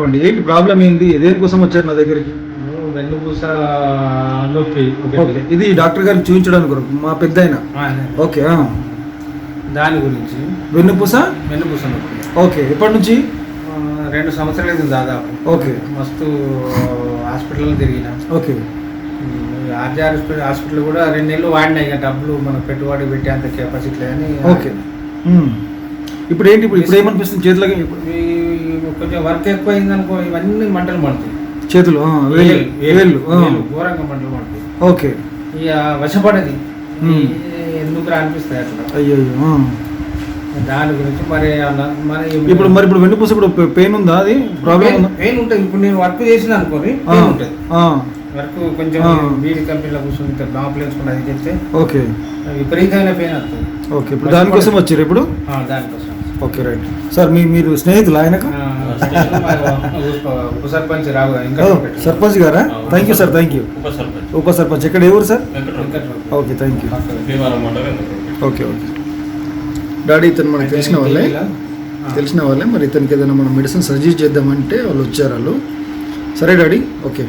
ఏంటి ప్రాబ్లం ఏంటి, దేనికోసం వచ్చారు నా దగ్గరికి? వెన్నుపూస నొప్పి. ఓకే, ఇది డాక్టర్ గారికి చూపించడానికి కొరకు మా పెద్ద ఆయన. ఓకే, దాని గురించి వెన్నుపూస నొప్పి. ఓకే, ఎప్పటి నుంచి? 2 సంవత్సరాలు అయింది దాదాపు. ఓకే, మస్తు హాస్పిటల్లో తిరిగిన. ఓకే, ఆర్జీఆర్ హాస్పిటల్ కూడా 2 నెలలు వాడినా. ఇక డబ్బులు మనం పెట్టుబడి పెట్టే అంత కెపాసిటీ లేదని. ఓకే, ఇప్పుడు ఏంటి, ఇప్పుడు ఏమనిపిస్తుంది చేతులకి? కొంచెం వర్క్ ఎక్కువ అయింది అనుకో, ఇవన్నీ మంటలు పడుతాయి చేతులు, వేళ్ళు ఘోరంగా మంటలు పడుతాయి. ఓకే, ఇక వశపడది ఎందుకు అనిపిస్తాయి అట్లా. అయ్యో, దాని గురించి మరి ఇప్పుడు వెన్నుపూస ఇప్పుడు పెయిన్ ఉందా? అది ప్రాబ్లం ఉందా? పెయిన్ ఉంటుంది. ఇప్పుడు నేను వర్క్ చేసిన అనుకోని ఉంటుంది. వర్క్ కొంచెం బీడి కంపెనీలో కూర్చుని బాంపులు వేసుకుని అది చెప్తే ఓకే, విపరీతమైన పెయిన్ వస్తుంది. ఓకే, ఇప్పుడు దానికోసం వచ్చారు ఇప్పుడు? దానికోసం. Okay, right sir. మీరు స్నేహితులు ఆయనకు? ఉప సర్పంచ్ రావు. సర్పంచ్ గారా? Thank you sir, thank you. ఉప సర్పంచ్ ఎక్కడ, ఎవరు sir? Okay, thank you. Okay, okay daddy, ఇతను మనకు తెలిసిన వాళ్ళే. మరి ఇతనికి ఏదైనా మనం మెడిసిన్ సజెస్ట్ చేద్దామంటే వాళ్ళు వచ్చారు. సరే డాడీ, ఓకే.